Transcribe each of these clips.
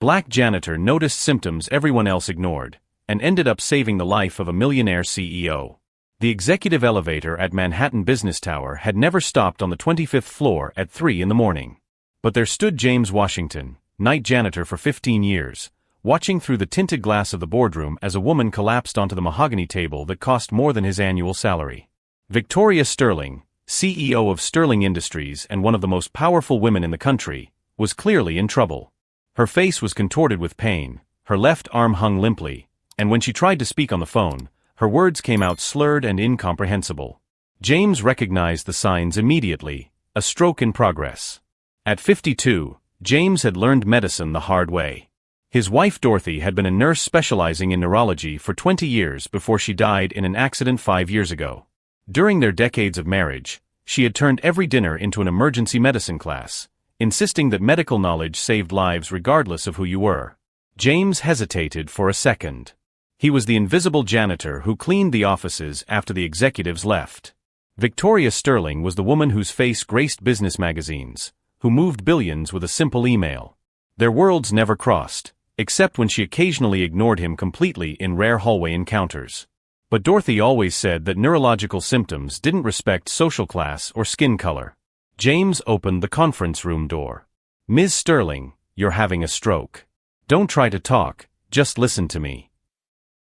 Black Janitor noticed symptoms everyone else ignored, and ended up saving the life of a millionaire CEO. The executive elevator at Manhattan Business Tower had never stopped on the 25th floor at 3 in the morning. But there stood James Washington, night janitor for 15 years, watching through the tinted glass of the boardroom as a woman collapsed onto the mahogany table that cost more than his annual salary. Victoria Sterling, CEO of Sterling Industries and one of the most powerful women in the country, was clearly in trouble. Her face was contorted with pain, her left arm hung limply, and when she tried to speak on the phone, her words came out slurred and incomprehensible. James recognized the signs immediately: a stroke in progress. At 52, James had learned medicine the hard way. His wife Dorothy had been a nurse specializing in neurology for 20 years before she died in an accident 5 years ago. During their decades of marriage, she had turned every dinner into an emergency medicine class, insisting that medical knowledge saved lives regardless of who you were. James hesitated for a second. He was the invisible janitor who cleaned the offices after the executives left. Victoria Sterling was the woman whose face graced business magazines, who moved billions with a simple email. Their worlds never crossed, except when she occasionally ignored him completely in rare hallway encounters. But Dorothy always said that neurological symptoms didn't respect social class or skin color. James opened the conference room door. "Ms. Sterling, you're having a stroke. Don't try to talk, just listen to me."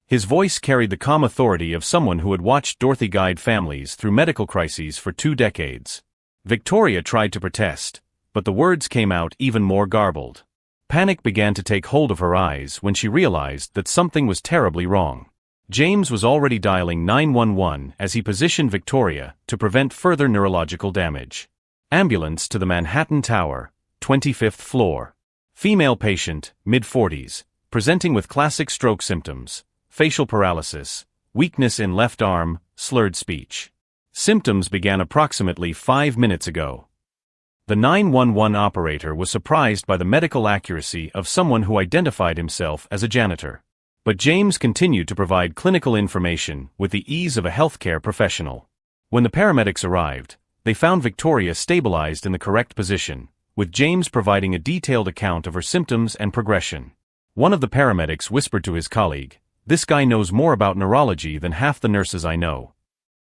His voice carried the calm authority of someone who had watched Dorothy guide families through medical crises for 2 decades. Victoria tried to protest, but the words came out even more garbled. Panic began to take hold of her eyes when she realized that something was terribly wrong. James was already dialing 911 as he positioned Victoria to prevent further neurological damage. Ambulance to the Manhattan Tower, 25th floor. Female patient, mid-40s, presenting with classic stroke symptoms: facial paralysis, weakness in left arm, slurred speech. Symptoms began approximately 5 minutes ago. The 911 operator was surprised by the medical accuracy of someone who identified himself as a janitor. But James continued to provide clinical information with the ease of a healthcare professional. When the paramedics arrived, they found Victoria stabilized in the correct position, with James providing a detailed account of her symptoms and progression. One of the paramedics whispered to his colleague, "This guy knows more about neurology than half the nurses I know."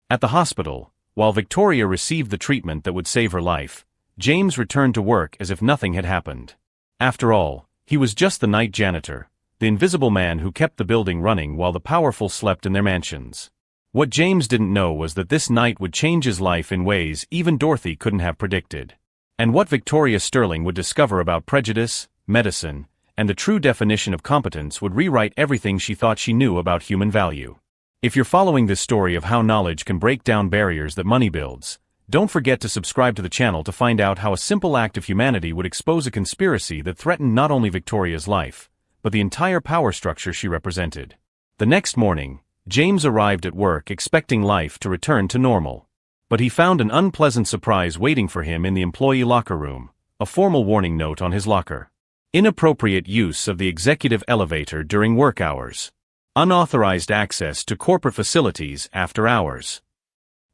At the hospital, while Victoria received the treatment that would save her life, James returned to work as if nothing had happened. After all, he was just the night janitor, the invisible man who kept the building running while the powerful slept in their mansions. What James didn't know was that this night would change his life in ways even Dorothy couldn't have predicted. And what Victoria Sterling would discover about prejudice, medicine, and the true definition of competence would rewrite everything she thought she knew about human value. If you're following this story of how knowledge can break down barriers that money builds, don't forget to subscribe to the channel to find out how a simple act of humanity would expose a conspiracy that threatened not only Victoria's life, but the entire power structure she represented. The next morning, James arrived at work expecting life to return to normal. But he found an unpleasant surprise waiting for him in the employee locker room, a formal warning note on his locker. Inappropriate use of the executive elevator during work hours. Unauthorized access to corporate facilities after hours.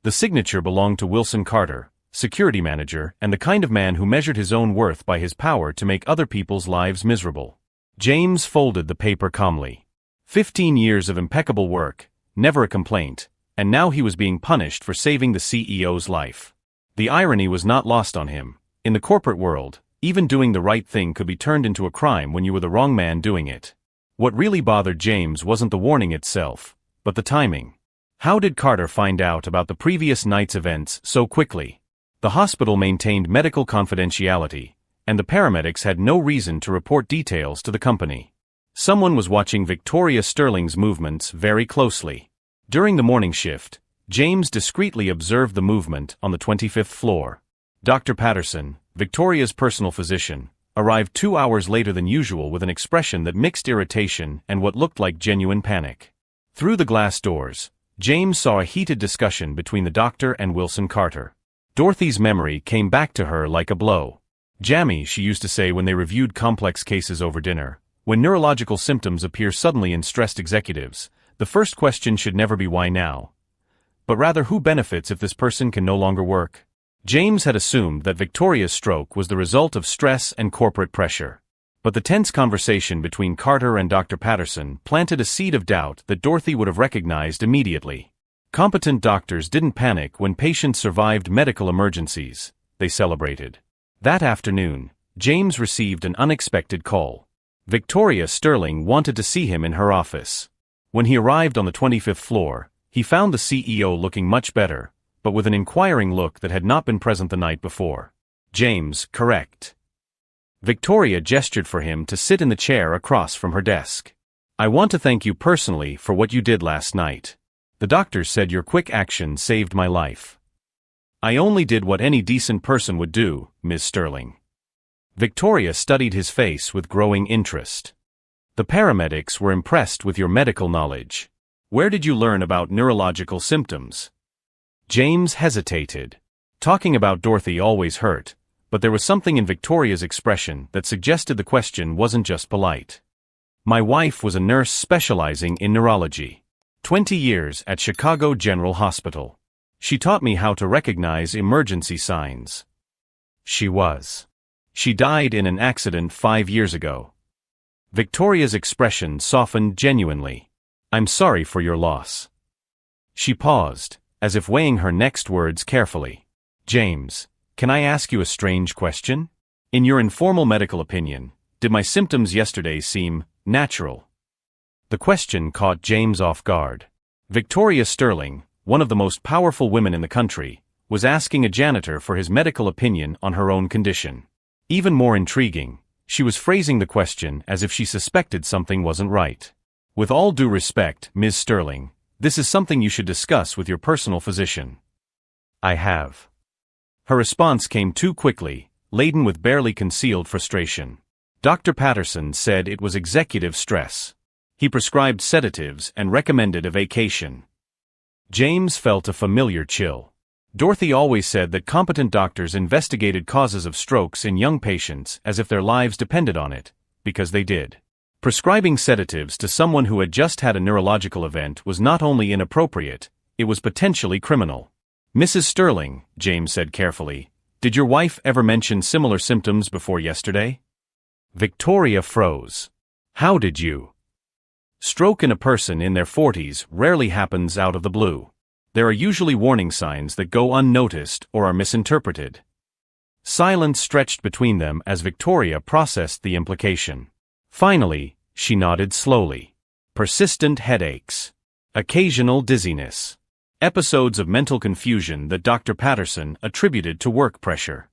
The signature belonged to Wilson Carter, security manager and the kind of man who measured his own worth by his power to make other people's lives miserable. James folded the paper calmly. 15 years of impeccable work, never a complaint, and now he was being punished for saving the CEO's life. The irony was not lost on him. In the corporate world, even doing the right thing could be turned into a crime when you were the wrong man doing it. What really bothered James wasn't the warning itself, but the timing. How did Carter find out about the previous night's events so quickly? The hospital maintained medical confidentiality, and the paramedics had no reason to report details to the company. Someone was watching Victoria Sterling's movements very closely. During the morning shift, James discreetly observed the movement on the 25th floor. Dr. Patterson, Victoria's personal physician, arrived 2 hours later than usual with an expression that mixed irritation and what looked like genuine panic. Through the glass doors, James saw a heated discussion between the doctor and Wilson Carter. Dorothy's memory came back to her like a blow. "Jammy," she used to say when they reviewed complex cases over dinner. When neurological symptoms appear suddenly in stressed executives, the first question should never be why now, but rather who benefits if this person can no longer work. James had assumed that Victoria's stroke was the result of stress and corporate pressure. But the tense conversation between Carter and Dr. Patterson planted a seed of doubt that Dorothy would have recognized immediately. Competent doctors didn't panic when patients survived medical emergencies, they celebrated. That afternoon, James received an unexpected call. Victoria Sterling wanted to see him in her office. When he arrived on the 25th floor, he found the CEO looking much better, but with an inquiring look that had not been present the night before. James, correct. Victoria gestured for him to sit in the chair across from her desk. I want to thank you personally for what you did last night. The doctors said your quick action saved my life. I only did what any decent person would do, Ms. Sterling. Victoria studied his face with growing interest. The paramedics were impressed with your medical knowledge. Where did you learn about neurological symptoms? James hesitated. Talking about Dorothy always hurt, but there was something in Victoria's expression that suggested the question wasn't just polite. My wife was a nurse specializing in neurology. 20 years at Chicago General Hospital. She taught me how to recognize emergency signs. She died in an accident 5 years ago. Victoria's expression softened genuinely. I'm sorry for your loss. She paused, as if weighing her next words carefully. James, can I ask you a strange question? In your informal medical opinion, did my symptoms yesterday seem natural? The question caught James off guard. Victoria Sterling, one of the most powerful women in the country, was asking a janitor for his medical opinion on her own condition. Even more intriguing, she was phrasing the question as if she suspected something wasn't right. With all due respect, Ms. Sterling, this is something you should discuss with your personal physician. I have. Her response came too quickly, laden with barely concealed frustration. Dr. Patterson said it was executive stress. He prescribed sedatives and recommended a vacation. James felt a familiar chill. Dorothy always said that competent doctors investigated causes of strokes in young patients as if their lives depended on it, because they did. Prescribing sedatives to someone who had just had a neurological event was not only inappropriate, it was potentially criminal. Mrs. Sterling, James said carefully, did your wife ever mention similar symptoms before yesterday? Victoria froze. How did you? Stroke in a person in their 40s rarely happens out of the blue. There are usually warning signs that go unnoticed or are misinterpreted. Silence stretched between them as Victoria processed the implication. Finally, she nodded slowly. Persistent headaches. Occasional dizziness. Episodes of mental confusion that Dr. Patterson attributed to work pressure.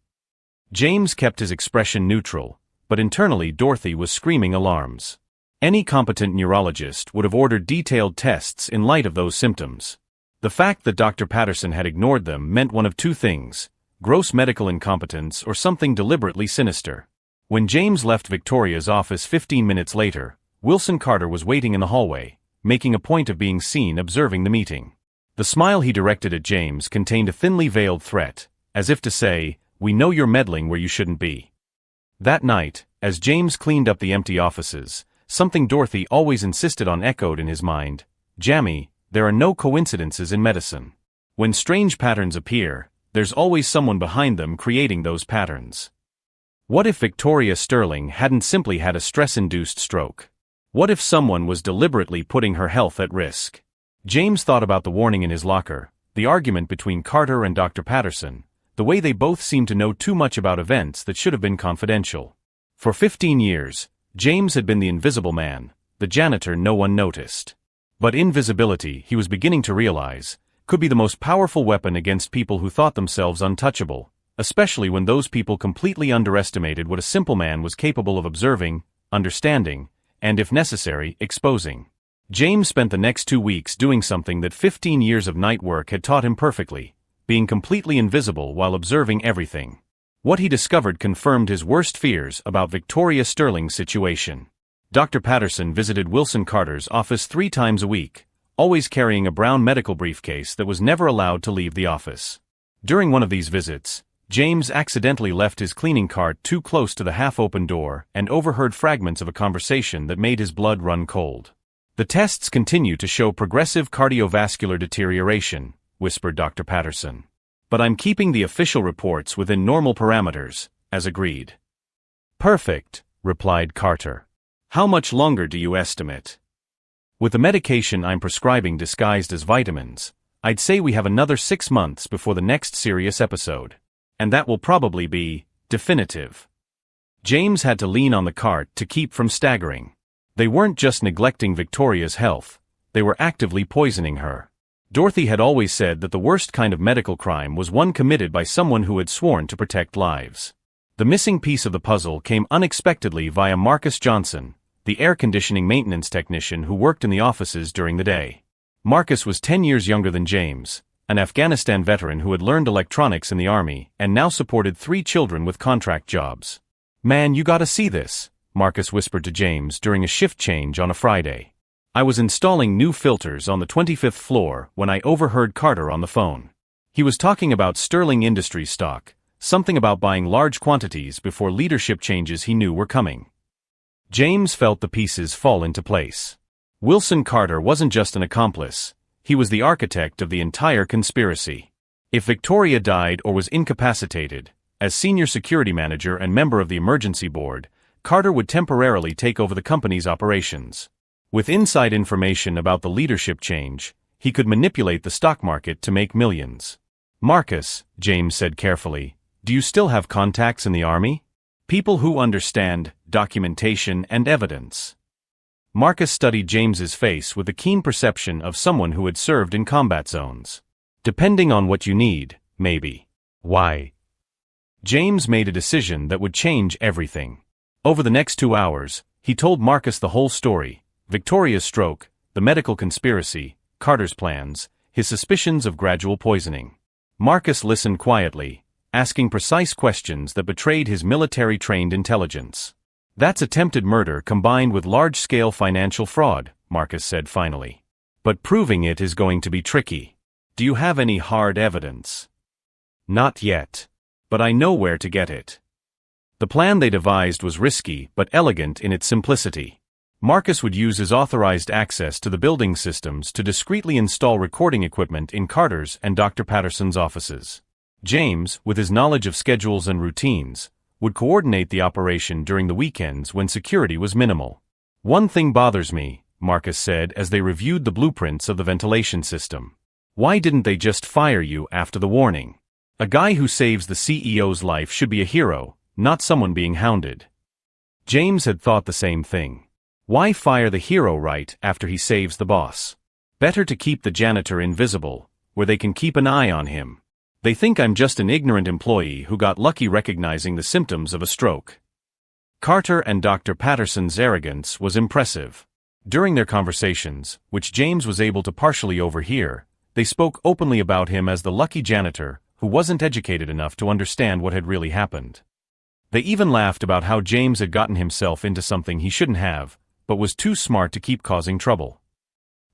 James kept his expression neutral, but internally Dorothy was screaming alarms. Any competent neurologist would have ordered detailed tests in light of those symptoms. The fact that Dr. Patterson had ignored them meant one of two things: gross medical incompetence or something deliberately sinister. When James left Victoria's office 15 minutes later, Wilson Carter was waiting in the hallway, making a point of being seen observing the meeting. The smile he directed at James contained a thinly veiled threat, as if to say, "We know you're meddling where you shouldn't be." That night, as James cleaned up the empty offices, something Dorothy always insisted on echoed in his mind. Jamie, there are no coincidences in medicine. When strange patterns appear, there's always someone behind them creating those patterns. What if Victoria Sterling hadn't simply had a stress-induced stroke? What if someone was deliberately putting her health at risk? James thought about the warning in his locker, the argument between Carter and Dr. Patterson, the way they both seemed to know too much about events that should have been confidential. For 15 years, James had been the invisible man, the janitor no one noticed. But invisibility, he was beginning to realize, could be the most powerful weapon against people who thought themselves untouchable, especially when those people completely underestimated what a simple man was capable of observing, understanding, and if necessary, exposing. James spent the next 2 weeks doing something that 15 years of night work had taught him perfectly, being completely invisible while observing everything. What he discovered confirmed his worst fears about Victoria Sterling's situation. Dr. Patterson visited Wilson Carter's office 3 times a week, always carrying a brown medical briefcase that was never allowed to leave the office. During one of these visits, James accidentally left his cleaning cart too close to the half-open door and overheard fragments of a conversation that made his blood run cold. "The tests continue to show progressive cardiovascular deterioration," whispered Dr. Patterson. "But I'm keeping the official reports within normal parameters, as agreed." "Perfect," replied Carter. How much longer do you estimate? With the medication I'm prescribing disguised as vitamins, I'd say we have another 6 months before the next serious episode. And that will probably be definitive. James had to lean on the cart to keep from staggering. They weren't just neglecting Victoria's health, they were actively poisoning her. Dorothy had always said that the worst kind of medical crime was one committed by someone who had sworn to protect lives. The missing piece of the puzzle came unexpectedly via Marcus Johnson, the air conditioning maintenance technician who worked in the offices during the day. Marcus was 10 years younger than James, an Afghanistan veteran who had learned electronics in the army and now supported 3 children with contract jobs. "Man, you gotta see this," Marcus whispered to James during a shift change on a Friday. "I was installing new filters on the 25th floor when I overheard Carter on the phone. He was talking about Sterling Industries stock, something about buying large quantities before leadership changes he knew were coming." James felt the pieces fall into place. Wilson Carter wasn't just an accomplice, he was the architect of the entire conspiracy. If Victoria died or was incapacitated, as senior security manager and member of the emergency board, Carter would temporarily take over the company's operations. With inside information about the leadership change, he could manipulate the stock market to make millions. "Marcus," James said carefully, "do you still have contacts in the army? People who understand documentation and evidence." Marcus studied James's face with the keen perception of someone who had served in combat zones. "Depending on what you need, maybe." "Why?" James made a decision that would change everything. Over the next 2 hours, he told Marcus the whole story: Victoria's stroke, the medical conspiracy, Carter's plans, his suspicions of gradual poisoning. Marcus listened quietly, asking precise questions that betrayed his military-trained intelligence. "That's attempted murder combined with large-scale financial fraud," Marcus said finally. "But proving it is going to be tricky. Do you have any hard evidence?" "Not yet. But I know where to get it." The plan they devised was risky but elegant in its simplicity. Marcus would use his authorized access to the building systems to discreetly install recording equipment in Carter's and Dr. Patterson's offices. James, with his knowledge of schedules and routines, would coordinate the operation during the weekends when security was minimal. "One thing bothers me," Marcus said as they reviewed the blueprints of the ventilation system. "Why didn't they just fire you after the warning? A guy who saves the CEO's life should be a hero, not someone being hounded." James had thought the same thing. Why fire the hero right after he saves the boss? Better to keep the janitor invisible, where they can keep an eye on him. "They think I'm just an ignorant employee who got lucky recognizing the symptoms of a stroke." Carter and Dr. Patterson's arrogance was impressive. During their conversations, which James was able to partially overhear, they spoke openly about him as the lucky janitor who wasn't educated enough to understand what had really happened. They even laughed about how James had gotten himself into something he shouldn't have, but was too smart to keep causing trouble.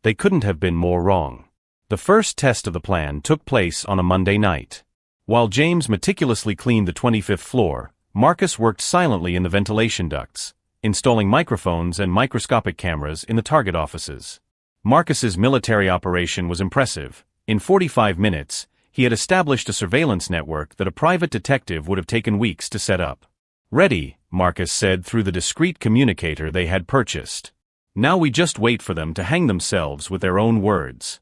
They couldn't have been more wrong. The first test of the plan took place on a Monday night. While James meticulously cleaned the 25th floor, Marcus worked silently in the ventilation ducts, installing microphones and microscopic cameras in the target offices. Marcus's military operation was impressive. In 45 minutes, he had established a surveillance network that a private detective would have taken weeks to set up. "Ready," Marcus said through the discreet communicator they had purchased. "Now we just wait for them to hang themselves with their own words."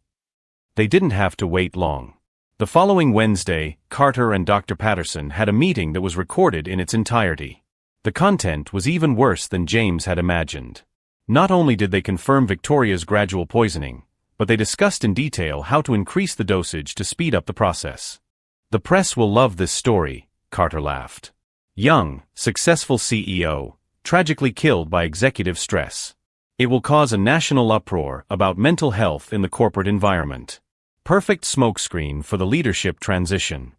They didn't have to wait long. The following Wednesday, Carter and Dr. Patterson had a meeting that was recorded in its entirety. The content was even worse than James had imagined. Not only did they confirm Victoria's gradual poisoning, but they discussed in detail how to increase the dosage to speed up the process. "The press will love this story," Carter laughed. "Young, successful CEO, tragically killed by executive stress. It will cause a national uproar about mental health in the corporate environment. Perfect smokescreen for the leadership transition."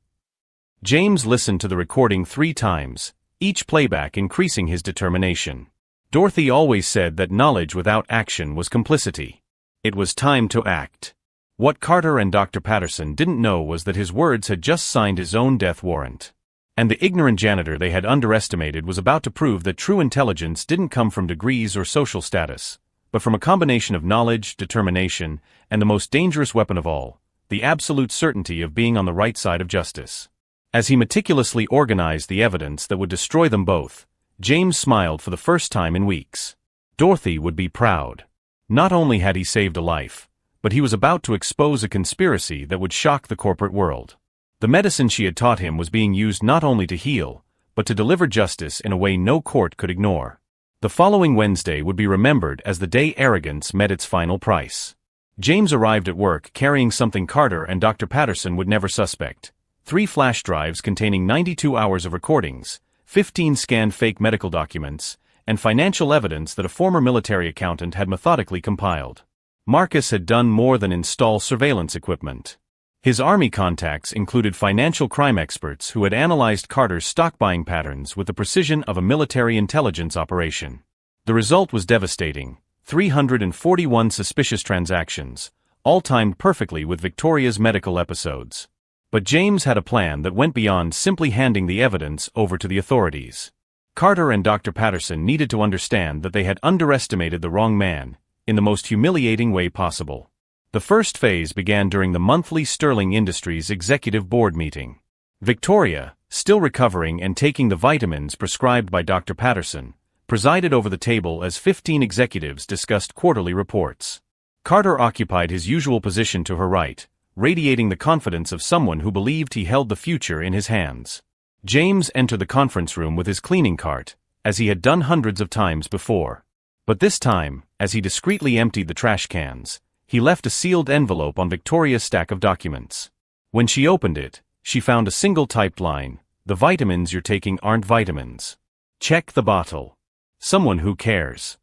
James listened to the recording 3 times, each playback increasing his determination. Dorothy always said that knowledge without action was complicity. It was time to act. What Carter and Dr. Patterson didn't know was that his words had just signed his own death warrant. And the ignorant janitor they had underestimated was about to prove that true intelligence didn't come from degrees or social status, but from a combination of knowledge, determination, and the most dangerous weapon of all, the absolute certainty of being on the right side of justice. As he meticulously organized the evidence that would destroy them both, James smiled for the first time in weeks. Dorothy would be proud. Not only had he saved a life, but he was about to expose a conspiracy that would shock the corporate world. The medicine she had taught him was being used not only to heal, but to deliver justice in a way no court could ignore. The following Wednesday would be remembered as the day arrogance met its final price. James arrived at work carrying something Carter and Dr. Patterson would never suspect: 3 flash drives containing 92 hours of recordings, 15 scanned fake medical documents, and financial evidence that a former military accountant had methodically compiled. Marcus had done more than install surveillance equipment. His army contacts included financial crime experts who had analyzed Carter's stock buying patterns with the precision of a military intelligence operation. The result was devastating: 341 suspicious transactions, all timed perfectly with Victoria's medical episodes. But James had a plan that went beyond simply handing the evidence over to the authorities. Carter and Dr. Patterson needed to understand that they had underestimated the wrong man, in the most humiliating way possible. The first phase began during the monthly Sterling Industries Executive Board meeting. Victoria, still recovering and taking the vitamins prescribed by Dr. Patterson, presided over the table as 15 executives discussed quarterly reports. Carter occupied his usual position to her right, radiating the confidence of someone who believed he held the future in his hands. James entered the conference room with his cleaning cart, as he had done hundreds of times before. But this time, as he discreetly emptied the trash cans, he left a sealed envelope on Victoria's stack of documents. When she opened it, she found a single typed line: "The vitamins you're taking aren't vitamins. Check the bottle. Someone who cares."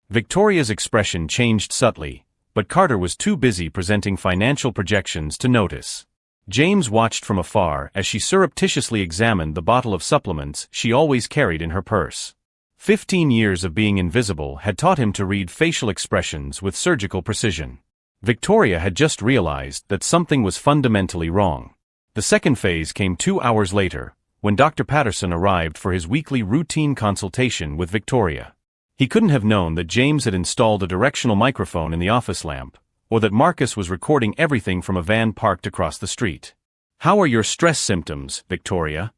Victoria's expression changed subtly, but Carter was too busy presenting financial projections to notice. James watched from afar as she surreptitiously examined the bottle of supplements she always carried in her purse. 15 years of being invisible had taught him to read facial expressions with surgical precision. Victoria had just realized that something was fundamentally wrong. The second phase came 2 hours later, when Dr. Patterson arrived for his weekly routine consultation with Victoria. He couldn't have known that James had installed a directional microphone in the office lamp, or that Marcus was recording everything from a van parked across the street. "How are your stress symptoms, Victoria?"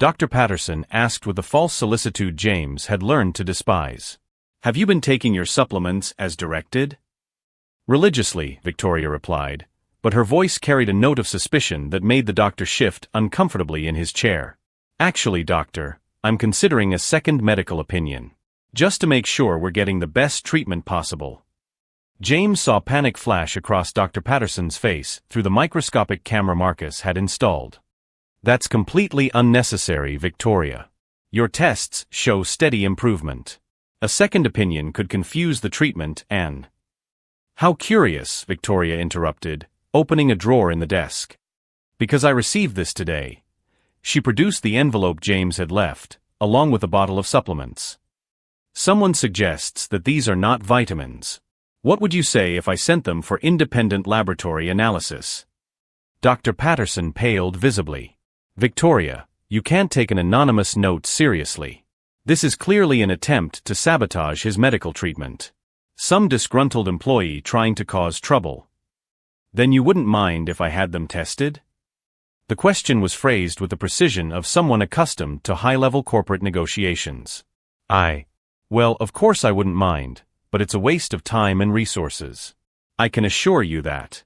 Dr. Patterson asked with the false solicitude James had learned to despise. "Have you been taking your supplements as directed?" "Religiously," Victoria replied, but her voice carried a note of suspicion that made the doctor shift uncomfortably in his chair. "Actually, doctor, I'm considering a second medical opinion. Just to make sure we're getting the best treatment possible." James saw panic flash across Dr. Patterson's face through the microscopic camera Marcus had installed. "That's completely unnecessary, Victoria. Your tests show steady improvement. A second opinion could confuse the treatment and—" "How curious," Victoria interrupted, opening a drawer in the desk. "Because I received this today." She produced the envelope James had left, along with a bottle of supplements. "Someone suggests that these are not vitamins. What would you say if I sent them for independent laboratory analysis?" Dr. Patterson paled visibly. "Victoria, you can't take an anonymous note seriously. This is clearly an attempt to sabotage his medical treatment. Some disgruntled employee trying to cause trouble. Then you wouldn't mind if I had them tested?" The question was phrased with the precision of someone accustomed to high-level corporate negotiations. Well, of course I wouldn't mind, but it's a waste of time and resources. I can assure you that."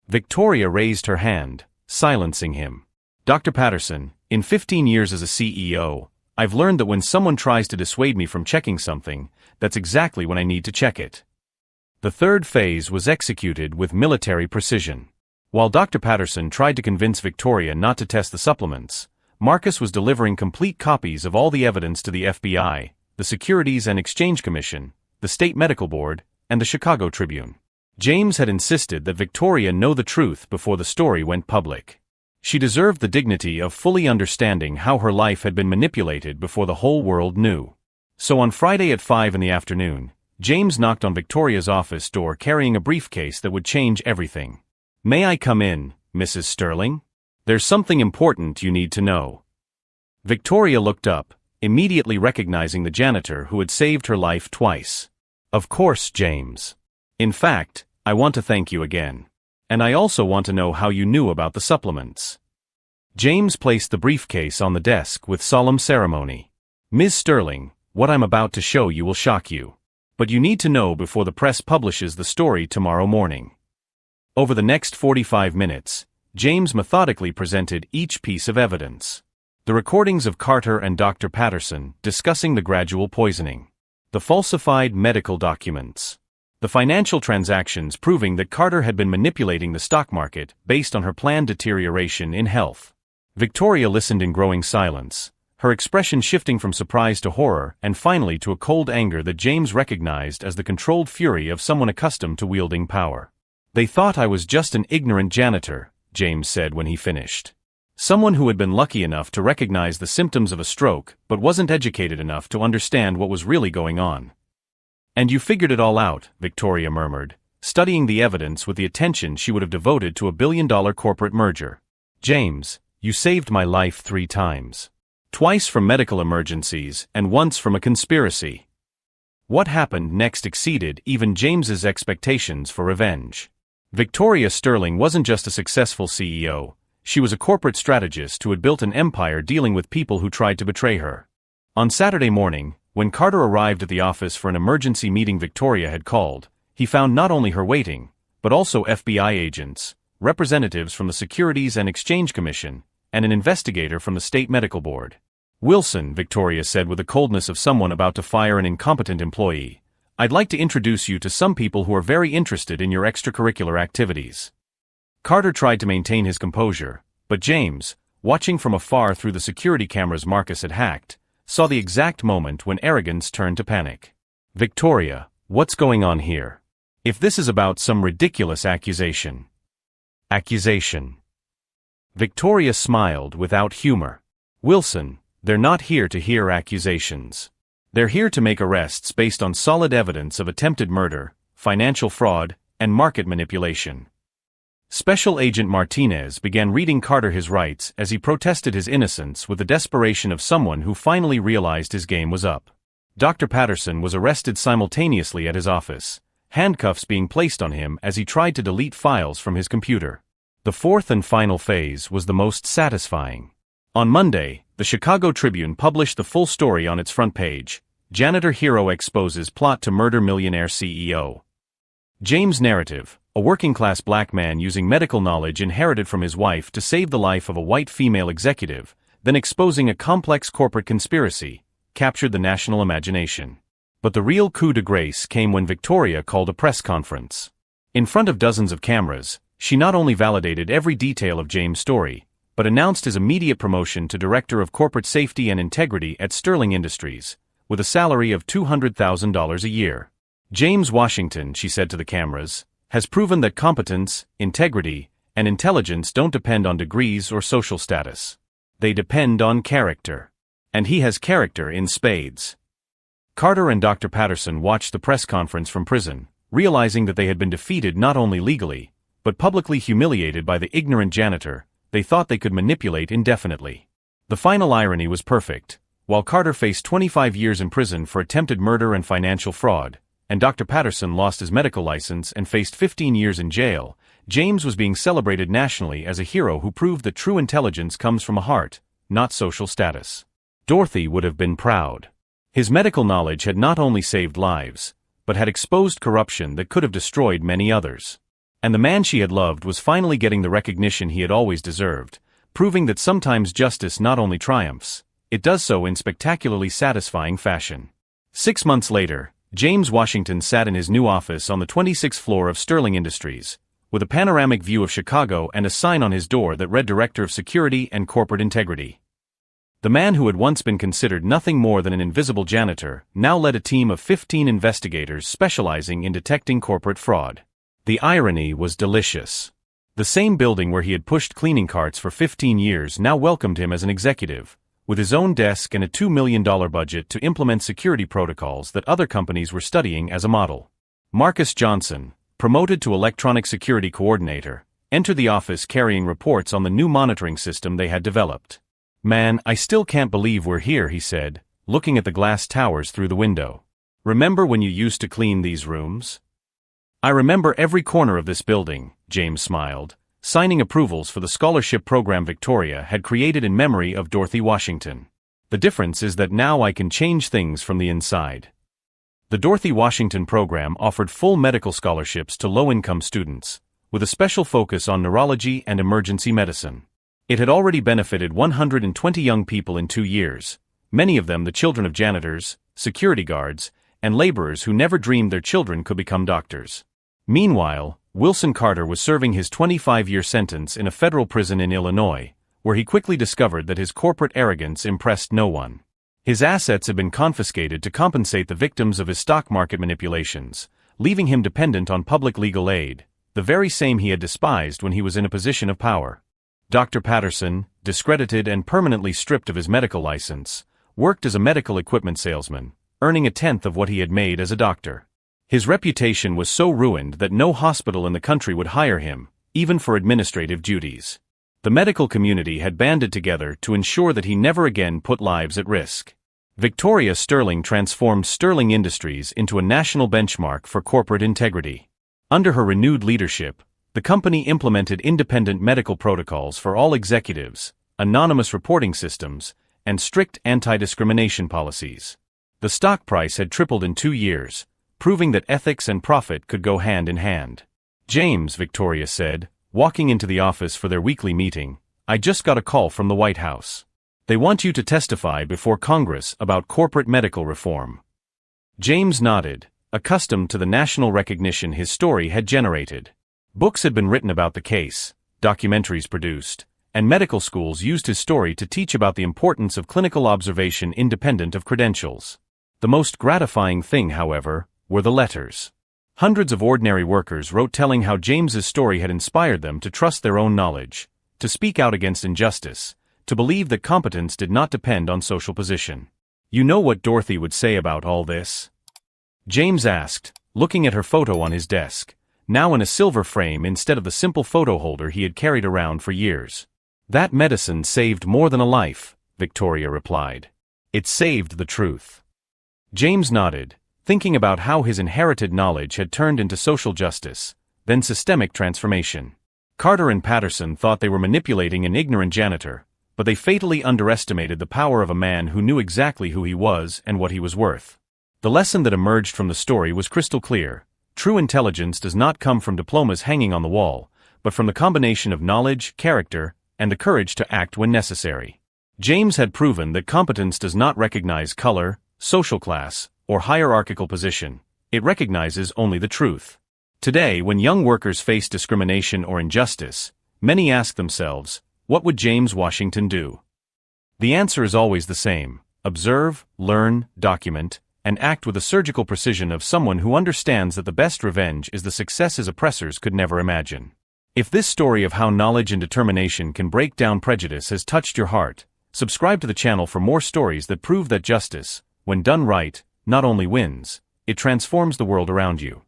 Victoria raised her hand, silencing him. "Dr. Patterson, in 15 years as a CEO, I've learned that when someone tries to dissuade me from checking something, that's exactly when I need to check it." The third phase was executed with military precision. While Dr. Patterson tried to convince Victoria not to test the supplements, Marcus was delivering complete copies of all the evidence to the FBI, the Securities and Exchange Commission, the State Medical Board, and the Chicago Tribune. James had insisted that Victoria know the truth before the story went public. She deserved the dignity of fully understanding how her life had been manipulated before the whole world knew. So on Friday at 5 in the afternoon, James knocked on Victoria's office door carrying a briefcase that would change everything. "May I come in, Mrs. Sterling? There's something important you need to know." Victoria looked up, immediately recognizing the janitor who had saved her life twice. "Of course, James. In fact, I want to thank you again. And I also want to know how you knew about the supplements." James placed the briefcase on the desk with solemn ceremony. Ms. Sterling, what I'm about to show you will shock you. But you need to know before the press publishes the story tomorrow morning. Over the next 45 minutes, James methodically presented each piece of evidence. The recordings of Carter and Dr. Patterson discussing the gradual poisoning. The falsified medical documents. The financial transactions proving that Carter had been manipulating the stock market based on her planned deterioration in health. Victoria listened in growing silence, her expression shifting from surprise to horror and finally to a cold anger that James recognized as the controlled fury of someone accustomed to wielding power. "They thought I was just an ignorant janitor," James said when he finished. "Someone who had been lucky enough to recognize the symptoms of a stroke but wasn't educated enough to understand what was really going on." "And you figured it all out," Victoria murmured, studying the evidence with the attention she would have devoted to a billion-dollar corporate merger. "James, you saved my life 3 times. Twice from medical emergencies and once from a conspiracy." What happened next exceeded even James's expectations for revenge. Victoria Sterling wasn't just a successful CEO, she was a corporate strategist who had built an empire dealing with people who tried to betray her. On Saturday morning, when Carter arrived at the office for an emergency meeting Victoria had called, he found not only her waiting, but also FBI agents, representatives from the Securities and Exchange Commission, and an investigator from the State Medical Board. "Wilson," Victoria said with the coldness of someone about to fire an incompetent employee, "I'd like to introduce you to some people who are very interested in your extracurricular activities." Carter tried to maintain his composure, but James, watching from afar through the security cameras Marcus had hacked, saw the exact moment when arrogance turned to panic. "Victoria, what's going on here? If this is about some ridiculous accusation." "Accusation?" Victoria smiled without humor. "Wilson, they're not here to hear accusations. They're here to make arrests based on solid evidence of attempted murder, financial fraud, and market manipulation." Special Agent Martinez began reading Carter his rights as he protested his innocence with the desperation of someone who finally realized his game was up. Dr. Patterson was arrested simultaneously at his office, handcuffs being placed on him as he tried to delete files from his computer. The fourth and final phase was the most satisfying. On Monday, the Chicago Tribune published the full story on its front page. Janitor hero exposes plot to murder millionaire CEO. James' narrative, a working-class black man using medical knowledge inherited from his wife to save the life of a white female executive, then exposing a complex corporate conspiracy, captured the national imagination. But the real coup de grace came when Victoria called a press conference. In front of dozens of cameras, she not only validated every detail of James' story, but announced his immediate promotion to Director of Corporate Safety and Integrity at Sterling Industries, with a salary of $200,000 a year. "James Washington," she said to the cameras, "has proven that competence, integrity, and intelligence don't depend on degrees or social status. They depend on character. And he has character in spades." Carter and Dr. Patterson watched the press conference from prison, realizing that they had been defeated not only legally, but publicly humiliated by the ignorant janitor they thought they could manipulate indefinitely. The final irony was perfect. While Carter faced 25 years in prison for attempted murder and financial fraud, and Dr. Patterson lost his medical license and faced 15 years in jail, James was being celebrated nationally as a hero who proved that true intelligence comes from a heart, not social status. Dorothy would have been proud. His medical knowledge had not only saved lives, but had exposed corruption that could have destroyed many others. And the man she had loved was finally getting the recognition he had always deserved, proving that sometimes justice not only triumphs, it does so in spectacularly satisfying fashion. 6 months later, James Washington sat in his new office on the 26th floor of Sterling Industries, with a panoramic view of Chicago and a sign on his door that read Director of Security and Corporate Integrity. The man who had once been considered nothing more than an invisible janitor now led a team of 15 investigators specializing in detecting corporate fraud. The irony was delicious. The same building where he had pushed cleaning carts for 15 years now welcomed him as an executive, with his own desk and a $2 million budget to implement security protocols that other companies were studying as a model. Marcus Johnson, promoted to electronic security coordinator, entered the office carrying reports on the new monitoring system they had developed. "Man, I still can't believe we're here," he said, looking at the glass towers through the window. "Remember when you used to clean these rooms?" "I remember every corner of this building," James smiled, signing approvals for the scholarship program Victoria had created in memory of Dorothy Washington. The difference is that now I can change things from the inside. The Dorothy Washington program offered full medical scholarships to low-income students, with a special focus on neurology and emergency medicine. It had already benefited 120 young people in 2 years, many of them the children of janitors, security guards, and laborers who never dreamed their children could become doctors. Meanwhile, Wilson Carter was serving his 25-year sentence in a federal prison in Illinois, where he quickly discovered that his corporate arrogance impressed no one. His assets had been confiscated to compensate the victims of his stock market manipulations, leaving him dependent on public legal aid, the very same he had despised when he was in a position of power. Dr. Patterson, discredited and permanently stripped of his medical license, worked as a medical equipment salesman, earning a tenth of what he had made as a doctor. His reputation was so ruined that no hospital in the country would hire him, even for administrative duties. The medical community had banded together to ensure that he never again put lives at risk. Victoria Sterling transformed Sterling Industries into a national benchmark for corporate integrity. Under her renewed leadership, the company implemented independent medical protocols for all executives, anonymous reporting systems, and strict anti-discrimination policies. The stock price had tripled in 2 years, proving that ethics and profit could go hand in hand. "James," Victoria said, walking into the office for their weekly meeting, "I just got a call from the White House. They want you to testify before Congress about corporate medical reform." James nodded, accustomed to the national recognition his story had generated. Books had been written about the case, documentaries produced, and medical schools used his story to teach about the importance of clinical observation independent of credentials. The most gratifying thing, however, were the letters. Hundreds of ordinary workers wrote telling how James's story had inspired them to trust their own knowledge, to speak out against injustice, to believe that competence did not depend on social position. "You know what Dorothy would say about all this?" James asked, looking at her photo on his desk, now in a silver frame instead of the simple photo holder he had carried around for years. "That medicine saved more than a life," Victoria replied. "It saved the truth." James nodded, thinking about how his inherited knowledge had turned into social justice, then systemic transformation. Carter and Patterson thought they were manipulating an ignorant janitor, but they fatally underestimated the power of a man who knew exactly who he was and what he was worth. The lesson that emerged from the story was crystal clear. True intelligence does not come from diplomas hanging on the wall, but from the combination of knowledge, character, and the courage to act when necessary. James had proven that competence does not recognize color, social class, or hierarchical position. It recognizes only the truth. Today, when young workers face discrimination or injustice, many ask themselves, what would James Washington do? The answer is always the same: observe, learn, document, and act with the surgical precision of someone who understands that the best revenge is the success his oppressors could never imagine. If this story of how knowledge and determination can break down prejudice has touched your heart, subscribe to the channel for more stories that prove that justice, when done right, not only wins, it transforms the world around you.